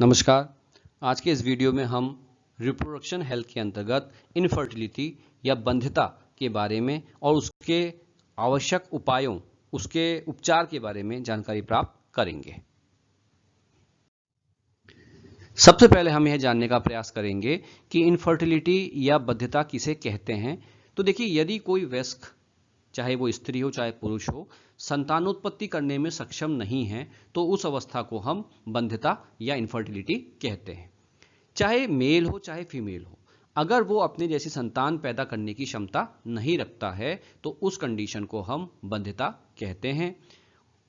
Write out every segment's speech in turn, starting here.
नमस्कार। आज के इस वीडियो में हम रिप्रोडक्शन हेल्थ के अंतर्गत इनफर्टिलिटी या बंध्यता के बारे में और उसके आवश्यक उपायों, उसके उपचार के बारे में जानकारी प्राप्त करेंगे। सबसे पहले हम यह जानने का प्रयास करेंगे कि इनफर्टिलिटी या बंध्यता किसे कहते हैं। तो देखिए, यदि कोई वयस्क, चाहे वो स्त्री हो चाहे पुरुष हो, संतानोत्पत्ति करने में सक्षम नहीं है तो उस अवस्था को हम बंध्यता या इनफर्टिलिटी कहते हैं। चाहे मेल हो चाहे फीमेल हो, अगर वो अपने जैसी संतान पैदा करने की क्षमता नहीं रखता है तो उस कंडीशन को हम बंध्यता कहते हैं।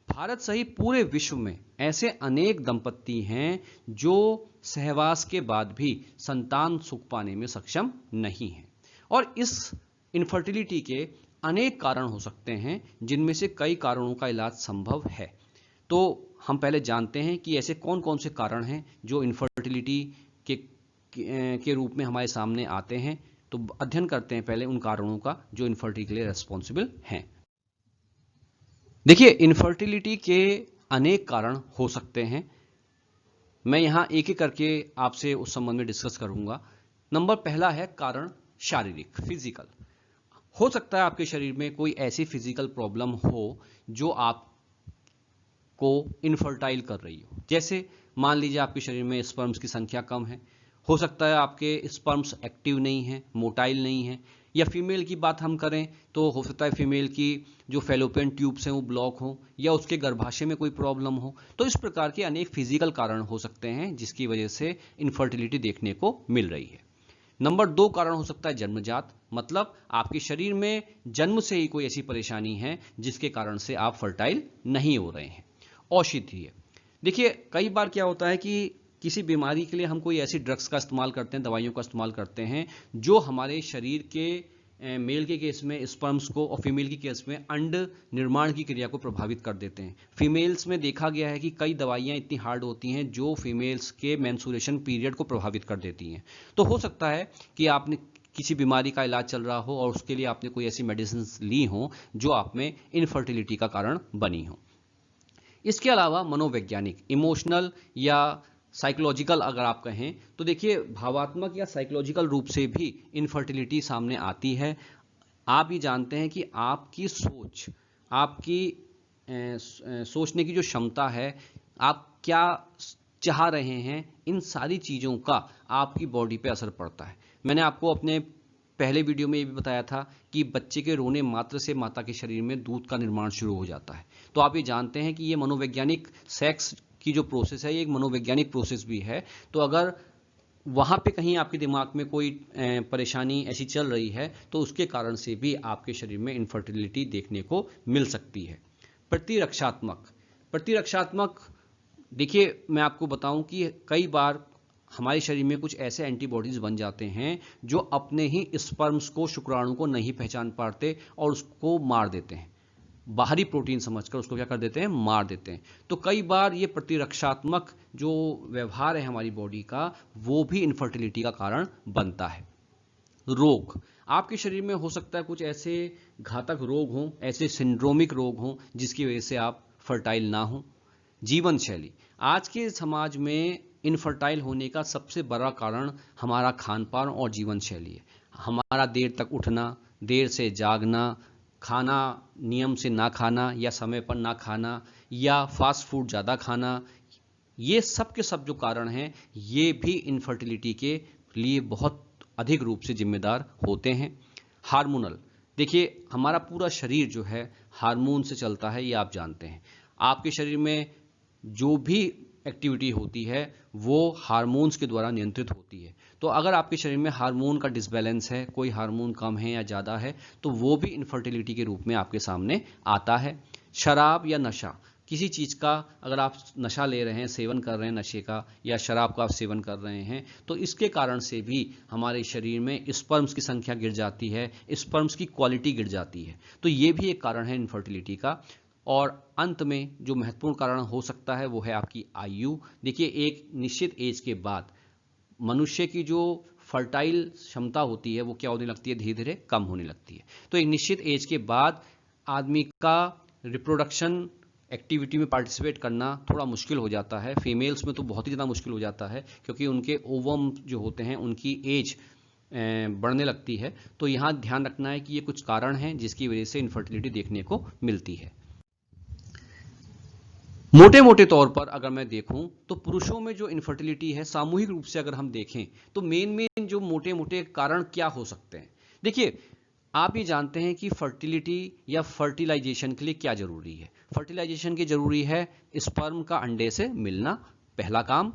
भारत सहित पूरे विश्व में ऐसे अनेक दंपत्ति हैं जो सहवास के बाद भी संतान सुख पाने में सक्षम नहीं हैं, और इस इनफर्टिलिटी के अनेक कारण हो सकते हैं, जिनमें से कई कारणों का इलाज संभव है। तो हम पहले जानते हैं कि ऐसे कौन कौन से कारण हैं जो इनफर्टिलिटी के रूप में हमारे सामने आते हैं। तो अध्ययन करते हैं पहले उन कारणों का जो इनफर्टिलिटी के लिए रेस्पॉन्सिबल हैं। देखिए, इनफर्टिलिटी के अनेक कारण हो सकते हैं। मैं यहां एक एक करके आपसे उस संबंध में डिस्कस करूंगा। नंबर पहला है कारण शारीरिक, फिजिकल। हो सकता है आपके शरीर में कोई ऐसी फिजिकल प्रॉब्लम हो जो आपको इनफर्टाइल कर रही हो। जैसे मान लीजिए आपके शरीर में स्पर्म्स की संख्या कम है, हो सकता है आपके स्पर्म्स एक्टिव नहीं है, मोटाइल नहीं है। या फीमेल की बात हम करें तो हो सकता है फीमेल की जो फैलोपियन ट्यूब्स हैं वो ब्लॉक हो, या उसके गर्भाशय में कोई प्रॉब्लम हो। तो इस प्रकार के अनेक फिजिकल कारण हो सकते हैं जिसकी वजह से इनफर्टिलिटी देखने को मिल रही है। नंबर 2 कारण हो सकता है जन्मजात, मतलब आपके शरीर में जन्म से ही कोई ऐसी परेशानी है जिसके कारण से आप फर्टाइल नहीं हो रहे हैं। औषधीय, देखिए कई बार क्या होता है कि किसी बीमारी के लिए हम कोई ऐसी ड्रग्स का इस्तेमाल करते हैं, दवाइयों का इस्तेमाल करते हैं जो हमारे शरीर के मेल के केस में स्पर्म्स को और फीमेल की केस में अंड निर्माण की क्रिया को प्रभावित कर देते हैं। फीमेल्स में देखा गया है कि कई दवाइयां इतनी हार्ड होती हैं जो फीमेल्स के मेंस्ट्रुएशन पीरियड को प्रभावित कर देती हैं। तो हो सकता है कि आपने किसी बीमारी का इलाज चल रहा हो और उसके लिए आपने कोई ऐसी मेडिसिन ली हो जो आप में इनफर्टिलिटी का कारण बनी हो। इसके अलावा मनोवैज्ञानिक, इमोशनल या साइकोलॉजिकल अगर आप कहें तो देखिए, भावात्मक या साइकोलॉजिकल रूप से भी इनफर्टिलिटी सामने आती है। आप ये जानते हैं कि आपकी सोच, आपकी सोचने की जो क्षमता है, आप क्या चाह रहे हैं, इन सारी चीज़ों का आपकी बॉडी पे असर पड़ता है। मैंने आपको अपने पहले वीडियो में ये भी बताया था कि बच्चे के रोने मात्र से माता के शरीर में दूध का निर्माण शुरू हो जाता है। तो आप ये जानते हैं कि ये मनोवैज्ञानिक, सेक्स की जो प्रोसेस है ये एक मनोवैज्ञानिक प्रोसेस भी है। तो अगर वहाँ पे कहीं आपके दिमाग में कोई परेशानी ऐसी चल रही है तो उसके कारण से भी आपके शरीर में इनफर्टिलिटी देखने को मिल सकती है। प्रतिरक्षात्मक, प्रतिरक्षात्मक देखिए मैं आपको बताऊं कि कई बार हमारे शरीर में कुछ ऐसे एंटीबॉडीज बन जाते हैं जो अपने ही स्पर्म्स को, शुक्राणु को नहीं पहचान पाते और उसको मार देते हैं। बाहरी प्रोटीन समझकर उसको क्या कर देते हैं, मार देते हैं। तो कई बार ये प्रतिरक्षात्मक जो व्यवहार है हमारी बॉडी का, वो भी इनफर्टिलिटी का कारण बनता है। रोग, आपके शरीर में हो सकता है कुछ ऐसे घातक रोग हों, ऐसे सिंड्रोमिक रोग हों जिसकी वजह से आप फर्टाइल ना हो। जीवन शैली, आज के समाज में इनफर्टाइल होने का सबसे बड़ा कारण हमारा खान पान और जीवन शैली है। हमारा देर तक उठना, देर से जागना, खाना नियम से ना खाना या समय पर ना खाना, या फास्ट फूड ज़्यादा खाना, ये सब के सब जो कारण हैं ये भी इनफर्टिलिटी के लिए बहुत अधिक रूप से जिम्मेदार होते हैं। हार्मोनल, देखिए हमारा पूरा शरीर जो है हार्मोन से चलता है, ये आप जानते हैं। आपके शरीर में जो भी एक्टिविटी होती है वो हार्मोन्स के द्वारा नियंत्रित होती है। तो अगर आपके शरीर में हार्मोन का डिसबैलेंस है, कोई हार्मोन कम है या ज़्यादा है, तो वो भी इनफर्टिलिटी के रूप में आपके सामने आता है। शराब या नशा, किसी चीज़ का अगर आप नशा ले रहे हैं, सेवन कर रहे हैं नशे का, या शराब का आप सेवन कर रहे हैं, तो इसके कारण से भी हमारे शरीर में स्पर्म्स की संख्या गिर जाती है, स्पर्म्स की क्वालिटी गिर जाती है। तो ये भी एक कारण है इनफर्टिलिटी का। और अंत में जो महत्वपूर्ण कारण हो सकता है वो है आपकी आयु। देखिए, एक निश्चित एज के बाद मनुष्य की जो फर्टाइल क्षमता होती है वो क्या होने लगती है, धीरे धीरे कम होने लगती है। तो एक निश्चित एज के बाद आदमी का रिप्रोडक्शन एक्टिविटी में पार्टिसिपेट करना थोड़ा मुश्किल हो जाता है। फीमेल्स में तो बहुत ही ज़्यादा मुश्किल हो जाता है, क्योंकि उनके ओवम जो होते हैं उनकी एज बढ़ने लगती है। तो यहाँ ध्यान रखना है कि ये कुछ कारण हैं जिसकी वजह से इनफर्टिलिटी देखने को मिलती है। मोटे मोटे तौर पर अगर मैं देखूं तो पुरुषों में जो इनफर्टिलिटी है, सामूहिक रूप से अगर हम देखें तो मेन जो मोटे मोटे कारण क्या हो सकते हैं। देखिए, आप ये जानते हैं कि फर्टिलिटी या फर्टिलाइजेशन के लिए क्या जरूरी है। फर्टिलाइजेशन के जरूरी है स्पर्म का अंडे से मिलना, पहला काम।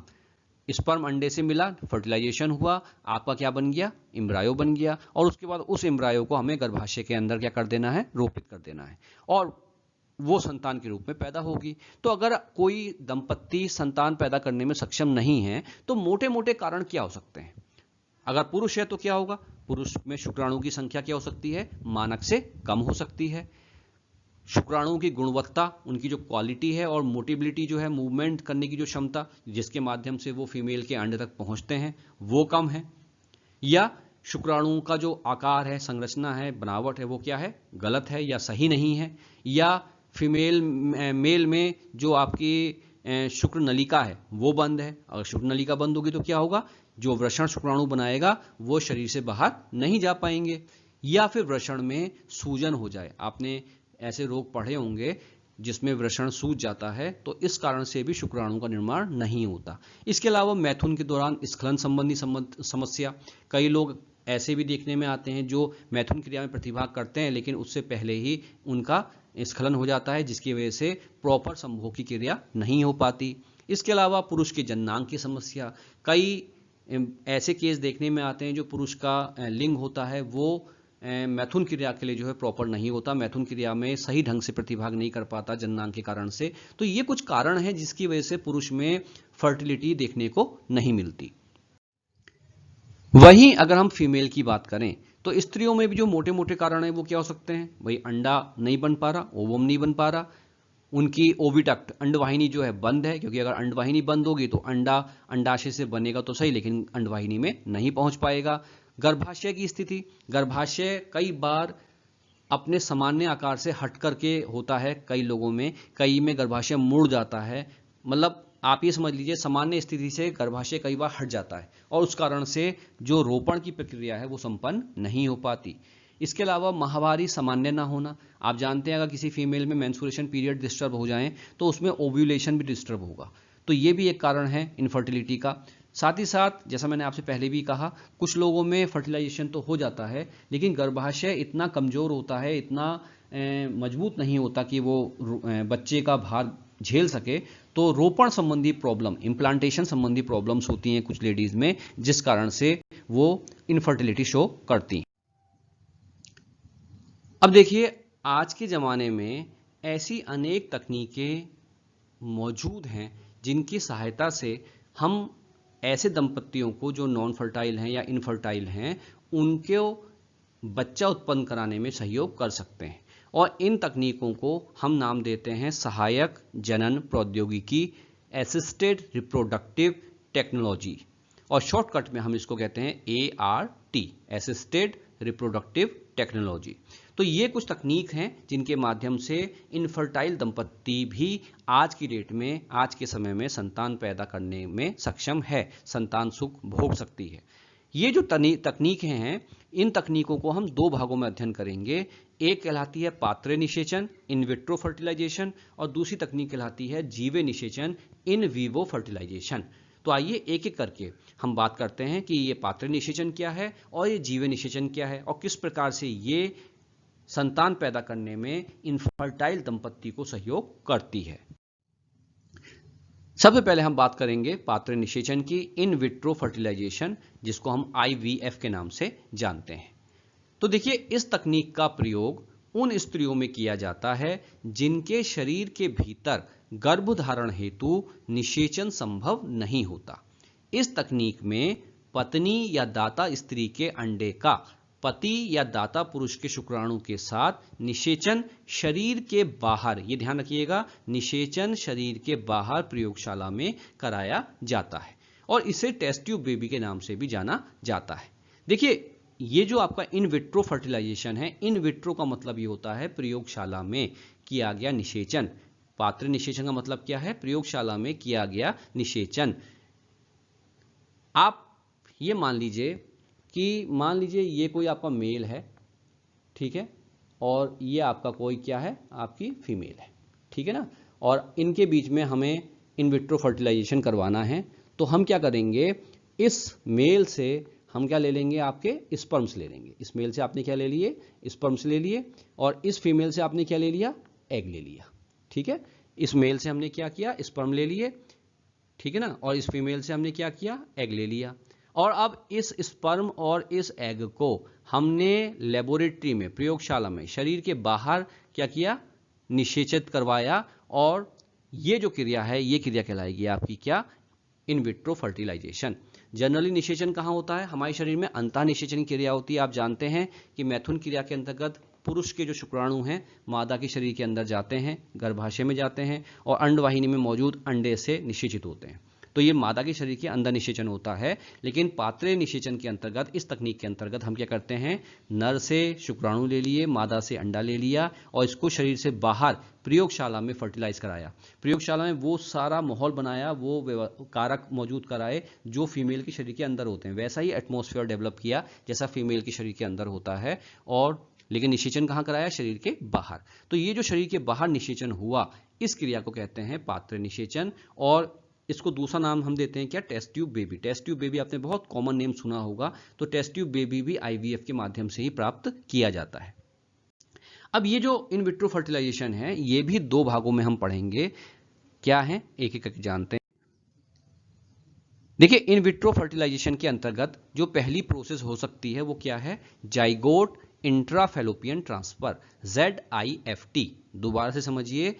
स्पर्म अंडे से मिला, फर्टिलाइजेशन हुआ, आपका क्या बन गया, एम्ब्रायो बन गया, और उसके बाद उस एम्ब्रायो को हमें गर्भाशय के अंदर क्या कर देना है, रोपित कर देना है, और वो संतान के रूप में पैदा होगी। तो अगर कोई दंपत्ति संतान पैदा करने में सक्षम नहीं है तो मोटे मोटे कारण क्या हो सकते हैं। अगर पुरुष है तो क्या होगा, पुरुष में शुक्राणु की संख्या क्या हो सकती है, मानक से कम हो सकती है। शुक्राणुओं की गुणवत्ता, उनकी जो क्वालिटी है, और मोटिबिलिटी जो है, मूवमेंट करने की जो क्षमता जिसके माध्यम से वो फीमेल के अंडे तक पहुंचते हैं, वो कम है। या शुक्राणुओं का जो आकार है, संरचना है, बनावट है, वो क्या है, गलत है या सही नहीं है। या फीमेल मेल में जो आपकी शुक्र नलिका है वो बंद है। अगर शुक्र नलिका बंद होगी तो क्या होगा, जो वृषण शुक्राणु बनाएगा वो शरीर से बाहर नहीं जा पाएंगे। या फिर वृषण में सूजन हो जाए, आपने ऐसे रोग पढ़े होंगे जिसमें वृषण सूज जाता है, तो इस कारण से भी शुक्राणु का निर्माण नहीं होता। इसके अलावा मैथुन के दौरान स्खलन संबंधी समस्या, कई लोग ऐसे भी देखने में आते हैं जो मैथुन क्रिया में प्रतिभाग करते हैं लेकिन उससे पहले ही उनका स्खलन हो जाता है, जिसकी वजह से प्रॉपर संभोग की क्रिया नहीं हो पाती। इसके अलावा पुरुष के जननांग की समस्या, कई ऐसे केस देखने में आते हैं जो पुरुष का लिंग होता है वो मैथुन क्रिया के लिए जो है प्रॉपर नहीं होता, मैथुन क्रिया में सही ढंग से प्रतिभाग नहीं कर पाता जननांग के कारण से। तो ये कुछ कारण हैं जिसकी वजह से पुरुष में फर्टिलिटी देखने को नहीं मिलती। वहीं अगर हम फीमेल की बात करें तो स्त्रियों में भी जो मोटे मोटे कारण हैं वो क्या हो सकते हैं, भाई अंडा नहीं बन पा रहा, ओवम नहीं बन पा रहा, उनकी ओविडक्ट अंडवाहिनी जो है बंद है, क्योंकि अगर अंडवाहिनी बंद होगी तो अंडा अंडाशय से बनेगा तो सही, लेकिन अंडवाहिनी में नहीं पहुंच पाएगा। गर्भाशय की स्थिति, गर्भाशय कई बार अपने सामान्य आकार से हट करके होता है, कई लोगों में, कई में गर्भाशय मुड़ जाता है, मतलब आप ये समझ लीजिए सामान्य स्थिति से गर्भाशय कई बार हट जाता है, और उस कारण से जो रोपण की प्रक्रिया है वो संपन्न नहीं हो पाती। इसके अलावा माहवारी सामान्य ना होना, आप जानते हैं अगर किसी फीमेल में मेंस्ट्रुएशन पीरियड डिस्टर्ब हो जाए तो उसमें ओव्यूलेशन भी डिस्टर्ब होगा, तो ये भी एक कारण है इनफर्टिलिटी का। साथ ही साथ जैसा मैंने आपसे पहले भी कहा, कुछ लोगों में फर्टिलाइजेशन तो हो जाता है लेकिन गर्भाशय इतना कमजोर होता है, इतना मजबूत नहीं होता कि वो बच्चे का भार झेल सके, तो रोपण संबंधी प्रॉब्लम, इम्प्लांटेशन संबंधी प्रॉब्लम्स होती हैं कुछ लेडीज में, जिस कारण से वो इनफर्टिलिटी शो करती हैं। अब देखिए, आज के ज़माने में ऐसी अनेक तकनीकें मौजूद हैं जिनकी सहायता से हम ऐसे दंपत्तियों को जो नॉन फर्टाइल हैं या इनफर्टाइल हैं उनको बच्चा उत्पन्न कराने में सहयोग कर सकते हैं, और इन तकनीकों को हम नाम देते हैं सहायक जनन प्रौद्योगिकी, असिस्टेड रिप्रोडक्टिव टेक्नोलॉजी, और शॉर्टकट में हम इसको कहते हैं ART, असिस्टेड रिप्रोडक्टिव टेक्नोलॉजी। तो ये कुछ तकनीक हैं जिनके माध्यम से इनफर्टाइल दंपत्ति भी आज की डेट में, आज के समय में संतान पैदा करने में सक्षम है, संतान सुख भोग सकती है। ये जो तकनीकें हैं, इन तकनीकों को हम दो भागों में अध्ययन करेंगे। एक कहलाती है पात्रे निषेचन, इन विट्रो फर्टिलाइजेशन, और दूसरी तकनीक कहलाती है जीवे निषेचन, इन विवो फर्टिलाइजेशन। तो आइए एक एक करके हम बात करते हैं कि ये पात्रे निषेचन क्या है और ये जीवे निषेचन क्या है, और किस प्रकार से ये संतान पैदा करने में इनफर्टाइल दंपत्ति को सहयोग करती है। सबसे पहले हम बात करेंगे पात्र निषेचन की, इन विट्रो फर्टिलाइजेशन, जिसको हम IVF के नाम से जानते हैं। तो देखिए, इस तकनीक का प्रयोग उन स्त्रियों में किया जाता है जिनके शरीर के भीतर गर्भधारण हेतु निषेचन संभव नहीं होता। इस तकनीक में पत्नी या दाता स्त्री के अंडे का पति या दाता पुरुष के शुक्राणु के साथ निषेचन शरीर के बाहर, ये ध्यान रखिएगा, निषेचन शरीर के बाहर प्रयोगशाला में कराया जाता है, और इसे टेस्ट ट्यूब बेबी के नाम से भी जाना जाता है। देखिए, ये जो आपका इन विट्रो फर्टिलाइजेशन है, इन विट्रो का मतलब ये होता है प्रयोगशाला में किया गया निषेचन, पात्र निषेचन का मतलब क्या है? प्रयोगशाला में किया गया निषेचन। आप ये मान लीजिए ये कोई आपका मेल है, ठीक है, और ये आपका कोई क्या है? आपकी फीमेल है, ठीक है ना, और इनके बीच में हमें इन विट्रो फर्टिलाइजेशन करवाना है। तो हम क्या करेंगे, इस मेल से हम क्या ले लेंगे? आपके स्पर्म्स ले लेंगे। इस मेल से आपने क्या ले लिए? स्पर्म्स ले लिए, और इस फीमेल से आपने क्या ले लिया? एग ले लिया, ठीक है। इस मेल से हमने क्या किया? स्पर्म ले लिए, ठीक है ना, और इस फीमेल से हमने क्या किया? एग ले लिया। और अब इस स्पर्म और इस एग को हमने लेबोरेटरी में, प्रयोगशाला में, शरीर के बाहर क्या किया? निषेचित करवाया। और ये जो क्रिया है, ये क्रिया कहलाएगी आपकी क्या? In vitro fertilisation. जनरली निषेचन कहाँ होता है? हमारे शरीर में अंतः निषेचन क्रिया होती है। आप जानते हैं कि मैथुन क्रिया के अंतर्गत पुरुष के जो शुक्राणु हैं मादा के शरीर के अंदर जाते हैं, गर्भाशय में जाते हैं, और अंडवाहिनी में मौजूद अंडे से निषेचित होते हैं। तो ये मादा के शरीर के अंदर निषेचन होता है। लेकिन पात्रे निषेचन के अंतर्गत, इस तकनीक के अंतर्गत हम क्या करते हैं? नर से शुक्राणु ले लिए, मादा से अंडा ले लिया, और इसको शरीर से बाहर प्रयोगशाला में फर्टिलाइज कराया। प्रयोगशाला में वो सारा माहौल बनाया, वो कारक मौजूद कराए जो फीमेल के शरीर के अंदर होते हैं। वैसा ही एटमॉस्फेयर डेवलप किया जैसा फीमेल के शरीर के अंदर होता है, और लेकिन निषेचन कहाँ कराया? शरीर के बाहर। तो ये जो शरीर के बाहर निषेचन हुआ, इस क्रिया को कहते हैं पात्र निषेचन। और इसको दूसरा नाम हम देते हैं क्या? Test tube baby. Test tube baby आपने बहुत कॉमन नेम सुना होगा। तो टेस्ट ट्यूब बेबी भी आईवीएफ के माध्यम से ही प्राप्त किया जाता है। अब ये जो इन विट्रो फर्टिलाइजेशन है, ये भी दो भागों में हम पढ़ेंगे। क्या है? एक एक जानते हैं। देखिए, इन विट्रो फर्टिलाइजेशन के अंतर्गत जो पहली प्रोसेस हो सकती है वो क्या है? Zygote intrafallopian transfer, ZIFT। दोबारा से समझिए,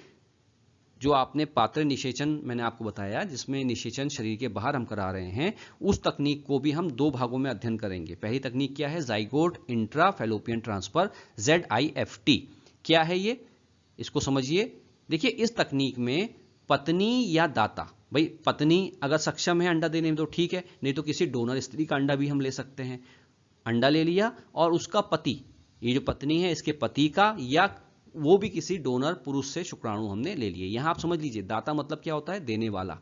जो आपने पात्र निषेचन मैंने आपको बताया, जिसमें निषेचन शरीर के बाहर हम करा रहे हैं, उस तकनीक को भी हम दो भागों में अध्ययन करेंगे। पहली तकनीक क्या है? Zygote intrafallopian transfer, ZIFT। क्या है ये? इसको समझिए। देखिए, इस तकनीक में पत्नी या दाता, भाई पत्नी अगर सक्षम है अंडा देने में तो ठीक है, नहीं तो किसी डोनर स्त्री का अंडा भी हम ले सकते हैं। अंडा ले लिया, और उसका पति, ये जो पत्नी है इसके पति का, या वो भी किसी डोनर पुरुष से शुक्राणु हमने ले लिए। यहां आप समझ लीजिए, दाता मतलब क्या होता है? देने वाला।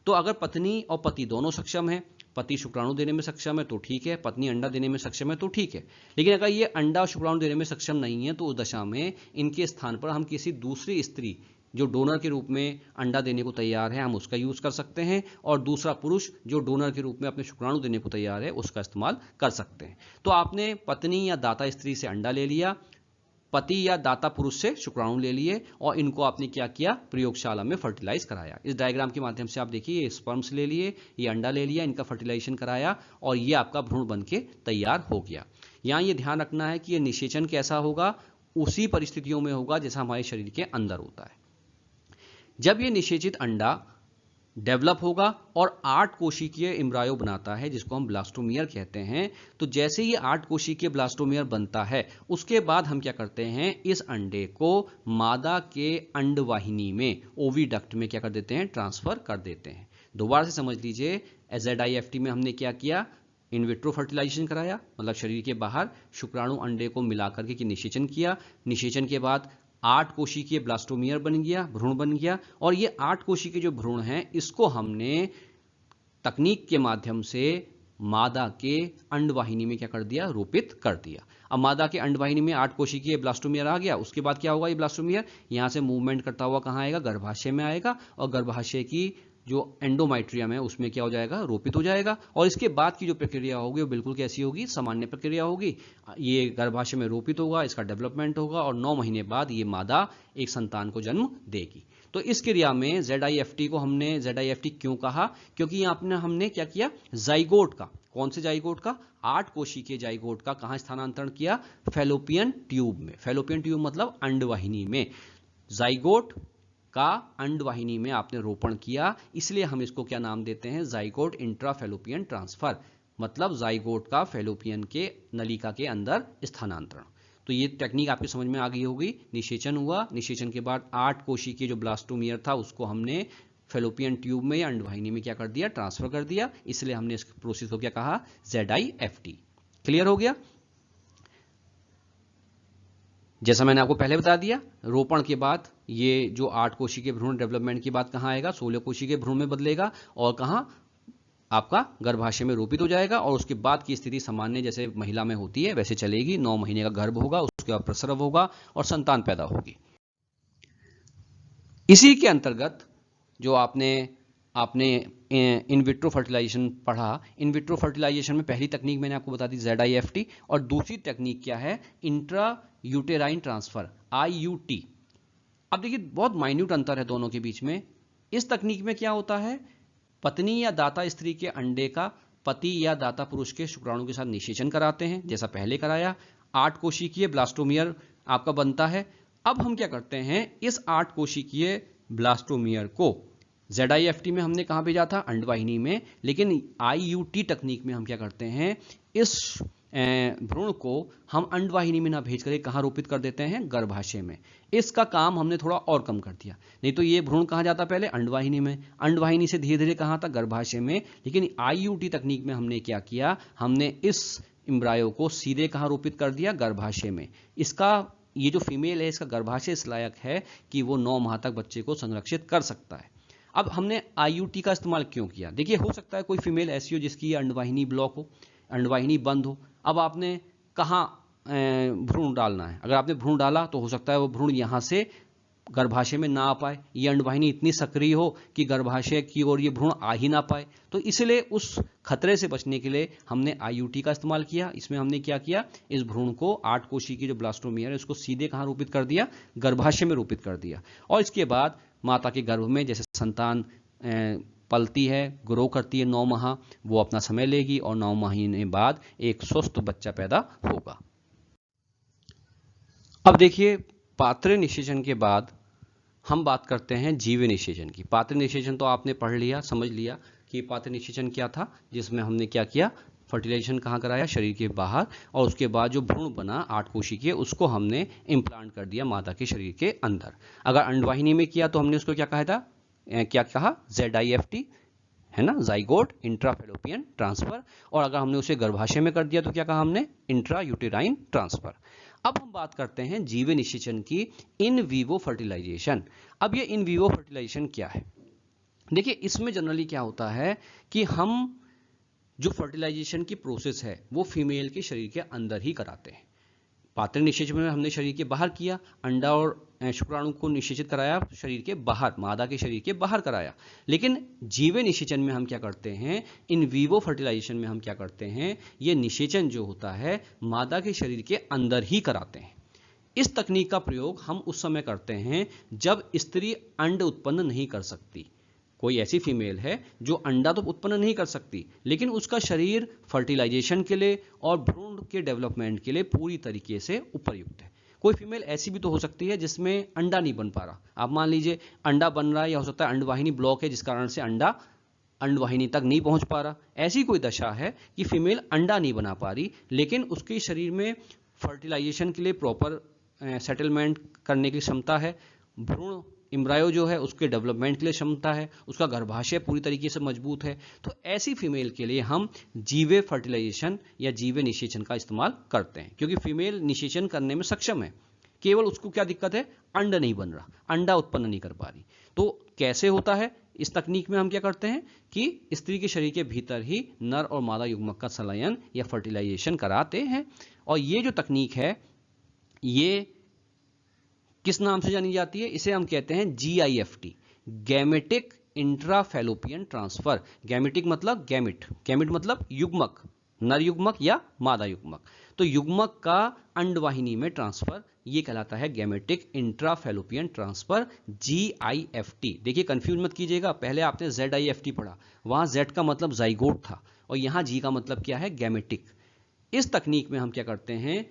तो अगर पत्नी और पति दोनों सक्षम है, पति शुक्राणु देने में सक्षम है तो ठीक है, पत्नी अंडा देने में सक्षम है तो ठीक है। लेकिन अगर ये अंडा और शुक्राणु देने में सक्षम नहीं है, तो उस दशा में इनके स्थान पर हम किसी दूसरी स्त्री जो डोनर के रूप में अंडा देने को तैयार है, हम उसका यूज कर सकते हैं, और दूसरा पुरुष जो डोनर के रूप में अपने शुक्राणु देने को तैयार है, उसका इस्तेमाल कर सकते हैं। तो आपने पत्नी या दाता स्त्री से अंडा ले लिया, पति या दाता पुरुष से शुक्राणु ले लिए, और इनको आपने क्या किया? प्रयोगशाला में फर्टिलाइज कराया। इस डायग्राम के माध्यम से आप देखिए, ये स्पर्म्स ले लिए, ये अंडा ले लिया, इनका फर्टिलाइजेशन कराया, और ये आपका भ्रूण बन के तैयार हो गया। यहां ये ध्यान रखना है कि ये निषेचन कैसा होगा? उसी परिस्थितियों में होगा जैसा हमारे शरीर के अंदर होता है। जब ये निषेचित अंडा डेवलप होगा और 8 कोशिकीय एम्ब्रायो बनाता है, जिसको हम ब्लास्टोमियर कहते हैं, तो जैसे ये 8 कोशिकीय ब्लास्टोमियर बनता है, उसके बाद हम क्या करते हैं? इस अंडे को मादा के अंडवाहिनी में, ओविडक्ट में क्या कर देते हैं? ट्रांसफर कर देते हैं। दोबारा से समझ लीजिए, ZIFT में हमने क्या किया? इन विट्रो फर्टिलाइजेशन कराया, मतलब शरीर के बाहर शुक्राणु अंडे को मिलाकर के निषेचन किया। निषेचन के बाद 8 कोशिकीय ब्लास्टोमियर बन गया, भ्रूण बन गया, और ये 8 कोशिकीय जो भ्रूण हैं, इसको हमने तकनीक के माध्यम से मादा के अंडवाहिनी में क्या कर दिया? रोपित कर दिया। अब मादा के अंडवाहिनी में 8 कोशिकीय ब्लास्टोमियर आ गया। उसके बाद क्या होगा? ये ब्लास्टोमियर यहां से मूवमेंट करता हुआ कहां आएगा? गर्भाशय में आएगा, और गर्भाशय की जो एंडोमेट्रियम है उसमें क्या हो जाएगा? रोपित हो जाएगा। और इसके बाद की जो प्रक्रिया होगी वो बिल्कुल कैसी होगी? सामान्य प्रक्रिया होगी। ये गर्भाशय में रोपित होगा, इसका डेवलपमेंट होगा, और 9 महीने बाद ये मादा एक संतान को जन्म देगी। तो इस क्रिया में ZIFT को हमने ZIFT क्यों कहा? क्योंकि यहाँ पर हमने क्या किया? जाइगोट का, कौन से जाइगोट का? 8 कोशिकीय जाइगोट का कहां स्थानांतरण किया? फैलोपियन ट्यूब में। फैलोपियन ट्यूब मतलब अंडवाहिनी में। जाइगोट का अंडवाहिनी में आपने रोपण किया, इसलिए हम इसको क्या नाम देते हैं? जाइगोट इंट्राफेलोपियन ट्रांसफर, मतलब जाइगोट का फैलोपियन के नलिका के अंदर स्थानांतरण। तो ये टेक्निक आपकी समझ में आ गई होगी। निषेचन हुआ, निषेचन के बाद 8 कोशिकीय जो ब्लास्टोमियर था उसको हमने फैलोपियन ट्यूब में या अंडवाहिनी में क्या कर दिया? ट्रांसफर कर दिया। इसलिए हमने इस प्रोसेस को क्या कहा? ZIFT। क्लियर हो गया? जैसा मैंने आपको पहले बता दिया, रोपण के बाद ये जो 8 कोशिकीय भ्रूण डेवलपमेंट की बात कहाँ आएगा, 16 कोशिकीय भ्रूण में बदलेगा और कहाँ आपका गर्भाशय में रोपित हो जाएगा और उसके बाद की स्थिति सामान्य जैसे महिला में होती है वैसे चलेगी। 9 महीने का गर्भ होगा, उसके बाद प्रसव होगा और संतान पैदा होगी। इसी के अंतर्गत जो आपने इन विट्रो फर्टिलाइजेशन पढ़ा, इन विट्रो फर्टिलाइजेशन में पहली तकनीक मैंने आपको बता दी ZIFT, और दूसरी तकनीक क्या है, इंट्रा यूटेराइन ट्रांसफर, IUT। अब देखिए बहुत माइन्यूट अंतर है दोनों के बीच में। इस तकनीक में क्या होता है, पत्नी या दाता स्त्री के अंडे का पति या दाता पुरुष के शुक्राणु के साथ निषेचन कराते हैं, जैसा पहले कराया। 8 कोशिकीय ब्लास्टोमियर आपका बनता है। अब हम क्या करते हैं, इस 8 कोशिकीय ब्लास्टोमियर को ZIFT में हमने कहां भेजा था, अंडवाहिनी में, लेकिन IUT तकनीक में हम क्या करते हैं, इस भ्रूण को हम अंडवाहिनी में ना भेज कर कहां रोपित कर देते हैं, गर्भाशय में। इसका काम हमने थोड़ा और कम कर दिया, नहीं तो ये भ्रूण कहां जाता पहले, अंडवाहिनी में, अंडवाहिनी से धीरे धीरे कहां था, गर्भाशय में। लेकिन IUT तकनीक में हमने क्या किया, हमने इस एम्ब्रायो को सीधे कहां रोपित कर दिया, गर्भाशय में। इसका ये जो फीमेल है इसका गर्भाशय इस लायक है कि वो 9 माह तक बच्चे को संरक्षित कर सकता है। अब हमने IUT का इस्तेमाल क्यों किया, देखिए हो सकता है कोई फीमेल ऐसी हो जिसकी अंडवाहिनी ब्लॉक हो, अंडवाहिनी बंद हो। अब आपने कहाँ भ्रूण डालना है, अगर आपने भ्रूण डाला तो हो सकता है वो भ्रूण यहाँ से गर्भाशय में ना आ पाए, ये अंडवाहिनी इतनी सक्रिय हो कि गर्भाशय की ओर ये भ्रूण आ ही ना पाए। तो इसलिए उस खतरे से बचने के लिए हमने IUT का इस्तेमाल किया। इसमें हमने क्या किया, इस भ्रूण को 8 कोशिकीय जो ब्लास्टोमियर है उसको सीधे कहाँ रोपित कर दिया, गर्भाशय में रोपित कर दिया। और इसके बाद माता के गर्भ में जैसे संतान पलती है, ग्रो करती है 9 माह, वो अपना समय लेगी और 9 महीने बाद एक स्वस्थ बच्चा पैदा होगा। अब देखिए पात्र निषेचन के बाद हम बात करते हैं जीव निषेचन की। पात्र निषेचन तो आपने पढ़ लिया, समझ लिया कि पात्र निषेचन क्या था, जिसमें हमने क्या किया, फर्टिलाइजेशन कहाँ कराया, शरीर के बाहर, और उसके बाद जो भ्रूण बना 8 कोशिकीय उसको हमने इम्प्लांट कर दिया माता के शरीर के अंदर। अगर अंडवाहिनी में किया तो हमने उसको क्या कहा था, क्या कहा, ZIFT है ना, जाइगोट इंट्राफेलोपियन ट्रांसफर। और अगर हमने उसे गर्भाशय में कर दिया तो क्या कहा हमने, इंट्रा यूटेराइन ट्रांसफर। अब हम बात करते हैं जीव निषेचन की, इन वीवो फर्टिलाइजेशन। अब ये इन वीवो फर्टिलाइजेशन क्या है, देखिए इसमें जनरली क्या होता है कि हम जो फर्टिलाइजेशन की प्रोसेस है वो फीमेल के शरीर के अंदर ही कराते हैं। पात्र निषेचन में हमने शरीर के बाहर किया, अंडा और शुक्राणु को निषेचित कराया शरीर के बाहर, मादा के शरीर के बाहर कराया। लेकिन जीव निषेचन में हम क्या करते हैं, इन वीवो फर्टिलाइजेशन में हम क्या करते हैं, ये निषेचन जो होता है मादा के शरीर के अंदर ही कराते हैं। इस तकनीक का प्रयोग हम उस समय करते हैं जब स्त्री अंड उत्पन्न नहीं कर सकती। कोई ऐसी फीमेल है जो अंडा तो उत्पन्न नहीं कर सकती, लेकिन उसका शरीर फर्टिलाइजेशन के लिए और भ्रूण के डेवलपमेंट के लिए पूरी तरीके से उपयुक्त है। कोई फीमेल ऐसी भी तो हो सकती है जिसमें अंडा नहीं बन पा रहा। आप मान लीजिए अंडा बन रहा है, या हो सकता है अंडवाहिनी ब्लॉक है जिस कारण से अंडा अंडवाहिनी तक नहीं पहुंच पा रहा। ऐसी कोई दशा है कि फीमेल अंडा नहीं बना पा रही, लेकिन उसके शरीर में फर्टिलाइजेशन के लिए प्रॉपर सेटलमेंट करने की क्षमता है, भ्रूण एम्ब्रायो जो है उसके डेवलपमेंट के लिए क्षमता है, उसका गर्भाशय पूरी तरीके से मजबूत है। तो ऐसी फीमेल के लिए हम जीव फर्टिलाइजेशन या जीव निषेचन का इस्तेमाल करते हैं, क्योंकि फीमेल निषेचन करने में सक्षम है, केवल उसको क्या दिक्कत है, अंड नहीं बन रहा, अंडा उत्पन्न नहीं कर पा रही। तो कैसे होता है, इस तकनीक में हम क्या करते हैं कि स्त्री के शरीर के भीतर ही नर और मादा युग्मक का संलयन या फर्टिलाइजेशन कराते हैं। और ये जो तकनीक है ये किस नाम से जानी जाती है, इसे हम कहते हैं GIFT, gametic intrafallopian transfer. Gametic मतलब गैमिट, गैमिट मतलब युग्मक, नर युग्मक या मादा युग्मक। तो युग्मक का अंडवाहिनी में ट्रांसफर, ये कहलाता है गैमेटिक इंट्राफेलोपियन ट्रांसफर, GIFT। देखिए कंफ्यूज मत कीजिएगा, पहले आपने ZIFT पढ़ा, वहां Z का मतलब जाइगोट था और यहां G का मतलब क्या है, गैमेटिक। इस तकनीक में हम क्या करते हैं,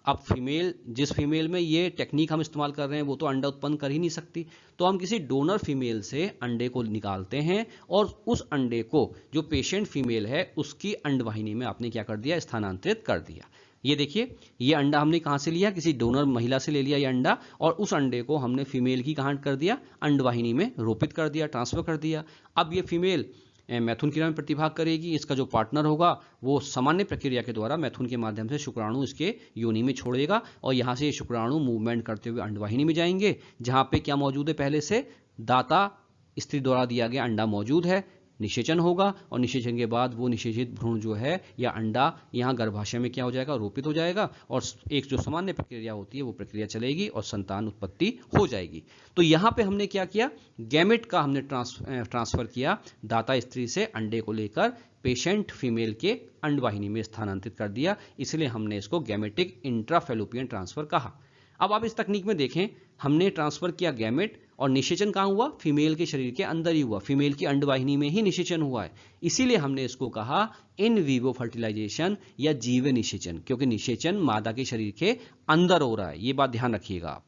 अब फीमेल, जिस फीमेल में ये टेक्निक हम इस्तेमाल कर रहे हैं वो तो अंडा उत्पन्न कर ही नहीं सकती, तो हम किसी डोनर फीमेल से अंडे को निकालते हैं और उस अंडे को जो पेशेंट फीमेल है उसकी अंडवाहिनी में आपने क्या कर दिया, स्थानांतरित कर दिया। ये देखिए ये अंडा हमने कहाँ से लिया, किसी डोनर महिला से ले लिया ये अंडा, और उस अंडे को हमने फीमेल की कहाँ कर दिया, अंडवाहिनी में रोपित कर दिया, ट्रांसफर कर दिया। अब ये फीमेल मैथुन क्रिया में प्रतिभाग करेगी। इसका जो पार्टनर होगा वो सामान्य प्रक्रिया के द्वारा मैथुन के माध्यम से शुक्राणु इसके योनि में छोड़ेगा और यहाँ से ये शुक्राणु मूवमेंट करते हुए अंडवाहिनी में जाएंगे, जहाँ पे क्या मौजूद है, पहले से दाता स्त्री द्वारा दिया गया अंडा मौजूद है। निषेचन होगा और निषेचन के बाद वो निषेचित भ्रूण जो है या अंडा यहाँ गर्भाशय में क्या हो जाएगा, रोपित हो जाएगा और एक जो सामान्य प्रक्रिया होती है वो प्रक्रिया चलेगी और संतान उत्पत्ति हो जाएगी। तो यहाँ पे हमने क्या किया, गैमेट का हमने ट्रांसफर किया दाता स्त्री से अंडे को लेकर पेशेंट फीमेल के अंडवाहिनी में स्थानांतरित कर दिया, इसलिए हमने इसको गैमेटिक इंट्राफैलोपियन ट्रांसफर कहा। अब आप इस तकनीक में देखें, हमने ट्रांसफर किया गैमेट और निषेचन कहाँ हुआ, फीमेल के शरीर के अंदर ही हुआ, फीमेल की अंडवाहिनी में ही निषेचन हुआ है, इसीलिए हमने इसको कहा इन विवो फर्टिलाइजेशन या जीव निषेचन, क्योंकि निषेचन मादा के शरीर के अंदर हो रहा है, ये बात ध्यान रखिएगा आप।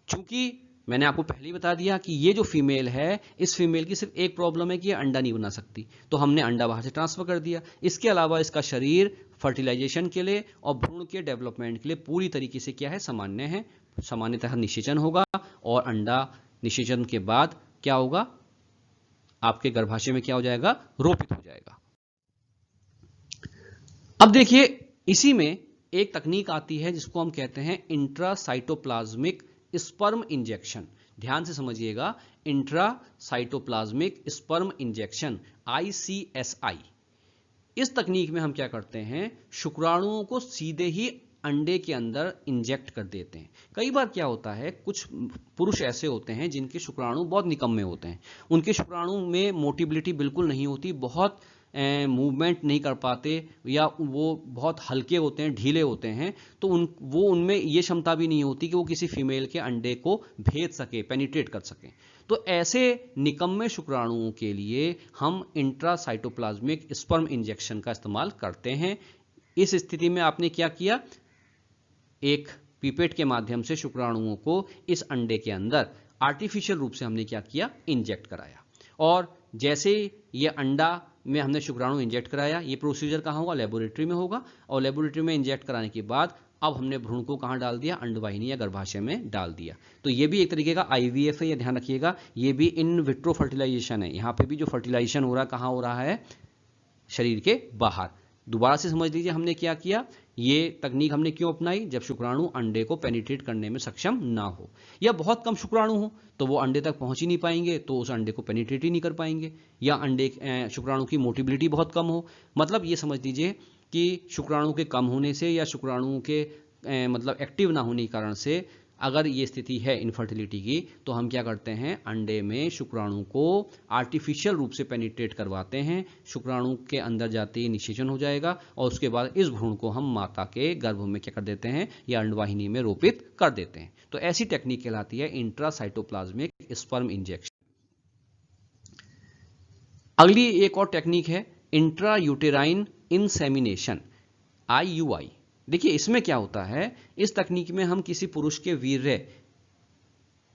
चूंकि मैंने आपको पहले ही बता दिया कि ये जो फीमेल है, इस फीमेल की सिर्फ एक प्रॉब्लम है कि ये अंडा नहीं बना सकती, तो हमने अंडा बाहर से ट्रांसफर कर दिया। इसके अलावा इसका शरीर फर्टिलाइजेशन के लिए और भ्रूण के डेवलपमेंट के लिए पूरी तरीके से क्या है, सामान्य है। सामान्यतः निषेचन होगा और अंडा निषेचन के बाद क्या होगा, आपके गर्भाशय में क्या हो जाएगा, रोपित हो जाएगा। अब देखिए, इसी में एक तकनीक आती है जिसको हम कहते हैं इंट्रासाइटोप्लाज्मिक स्पर्म इंजेक्शन। ध्यान से समझिएगा, इंट्रासाइटोप्लाज्मिक स्पर्म इंजेक्शन ICSI। इस तकनीक में हम क्या करते हैं, शुक्राणुओं को सीधे ही अंडे के अंदर इंजेक्ट कर देते हैं। कई बार क्या होता है, कुछ पुरुष ऐसे होते हैं जिनके शुक्राणु बहुत निकम्मे होते हैं, उनके शुक्राणु में मोटिबिलिटी बिल्कुल नहीं होती, बहुत मूवमेंट नहीं कर पाते या वो बहुत हल्के होते हैं, ढीले होते हैं, तो उनमें ये क्षमता भी नहीं होती कि वो किसी फीमेल के अंडे को भेद सके, पेनिट्रेट कर सके। तो ऐसे निकम्मे शुक्राणुओं के लिए हम इंट्रासाइटोप्लाज्मिक स्पर्म इंजेक्शन का इस्तेमाल करते हैं। इस स्थिति में आपने क्या किया, एक पीपेट के माध्यम से शुक्राणुओं को इस अंडे के अंदर आर्टिफिशियल रूप से हमने क्या किया, इंजेक्ट कराया। और जैसे ये अंडा में हमने शुक्राणु इंजेक्ट कराया, ये प्रोसीजर कहाँ होगा, लेबोरेटरी में होगा, और लेबोरेटरी में इंजेक्ट कराने के बाद अब हमने भ्रूण को कहाँ डाल दिया, अंडवाहिनी या गर्भाशय में डाल दिया। तो ये भी एक तरीके का IVF है, ये ध्यान रखिएगा, ये भी इन विट्रो फर्टिलाइजेशन है। यहाँ पे भी जो फर्टिलाइजेशन हो रहा है कहाँ हो रहा है, शरीर के बाहर। दोबारा से समझ लीजिए हमने क्या किया, ये तकनीक हमने क्यों अपनाई, जब शुक्राणु अंडे को पेनिट्रेट करने में सक्षम ना हो या बहुत कम शुक्राणु हो तो वो अंडे तक पहुंच ही नहीं पाएंगे, तो उस अंडे को पेनिट्रेट ही नहीं कर पाएंगे, या अंडे शुक्राणु की मोटिबिलिटी बहुत कम हो। मतलब ये समझ लीजिए कि शुक्राणु के कम होने से या शुक्राणु के मतलब एक्टिव ना होने के कारण से अगर ये स्थिति है इनफर्टिलिटी की, तो हम क्या करते हैं, अंडे में शुक्राणु को आर्टिफिशियल रूप से पेनिट्रेट करवाते हैं। शुक्राणु के अंदर जाते ही निषेचन हो जाएगा और उसके बाद इस भ्रूण को हम माता के गर्भ में क्या कर देते हैं, या अंडवाहिनी में रोपित कर देते हैं। तो ऐसी टेक्निक कहलाती है इंट्रासाइटोप्लाज्मिक स्पर्म इंजेक्शन। अगली एक और टेक्निक है इंट्रायूटेराइन इंसेमिनेशन IUI। देखिए इसमें क्या होता है, इस तकनीक में हम किसी पुरुष के वीर्य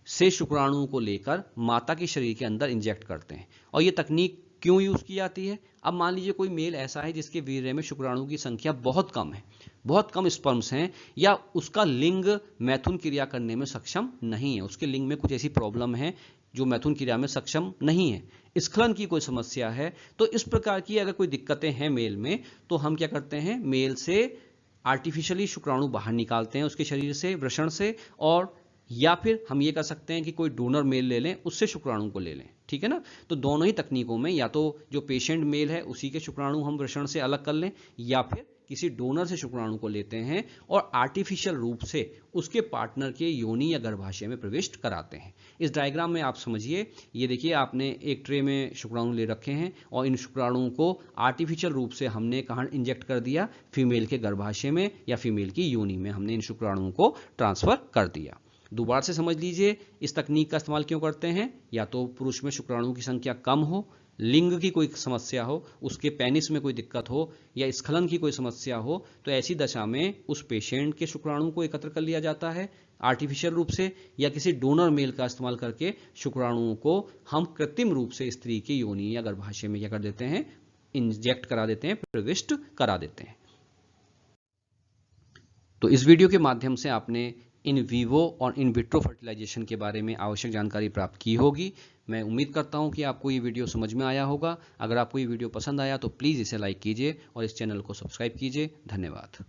से शुक्राणुओं को लेकर माता के शरीर के अंदर इंजेक्ट करते हैं। और ये तकनीक क्यों यूज की जाती है, अब मान लीजिए कोई मेल ऐसा है जिसके वीर्य में शुक्राणु की संख्या बहुत कम है, बहुत कम स्पर्म्स हैं, या उसका लिंग मैथुन क्रिया करने में सक्षम नहीं है, उसके लिंग में कुछ ऐसी प्रॉब्लम है जो मैथुन क्रिया में सक्षम नहीं है, स्खलन की कोई समस्या है। तो इस प्रकार की अगर कोई दिक्कतें हैं मेल में, तो हम क्या करते हैं, मेल से आर्टिफिशियली शुक्राणु बाहर निकालते हैं उसके शरीर से, वृषण से, और या फिर हम ये कर सकते हैं कि कोई डोनर मेल ले लें, उससे शुक्राणु को ले लें, ठीक है ना। तो दोनों ही तकनीकों में या तो जो पेशेंट मेल है उसी के शुक्राणु हम वृषण से अलग कर लें, या फिर किसी डोनर से शुक्राणु को लेते हैं और आर्टिफिशियल रूप से उसके पार्टनर के योनि या गर्भाशय में प्रविष्ट कराते हैं। इस डायग्राम में आप समझिए, ये देखिए आपने एक ट्रे में शुक्राणु ले रखे हैं और इन शुक्राणुओं को आर्टिफिशियल रूप से हमने कहाँ इंजेक्ट कर दिया, फीमेल के गर्भाशय में या फीमेल की योनि में हमने इन शुक्राणुओं को ट्रांसफर कर दिया। दोबारा से समझ लीजिए, इस तकनीक का इस्तेमाल क्यों करते हैं, या तो पुरुष में शुक्राणु की संख्या कम हो, लिंग की कोई समस्या हो, उसके पेनिस में कोई दिक्कत हो, या स्खलन की कोई समस्या हो, तो ऐसी दशा में उस पेशेंट के शुक्राणु को एकत्र कर लिया जाता है आर्टिफिशियल रूप से, या किसी डोनर मेल का इस्तेमाल करके शुक्राणुओं को हम कृत्रिम रूप से स्त्री की योनि या गर्भाशय में क्या कर देते हैं, इंजेक्ट करा देते हैं, प्रविष्ट करा देते हैं। तो इस वीडियो के माध्यम से आपने इन वीवो और इन विट्रो फर्टिलाइजेशन के बारे में आवश्यक जानकारी प्राप्त की होगी। मैं उम्मीद करता हूं कि आपको ये वीडियो समझ में आया होगा। अगर आपको ये वीडियो पसंद आया तो प्लीज़ इसे लाइक कीजिए और इस चैनल को सब्सक्राइब कीजिए। धन्यवाद।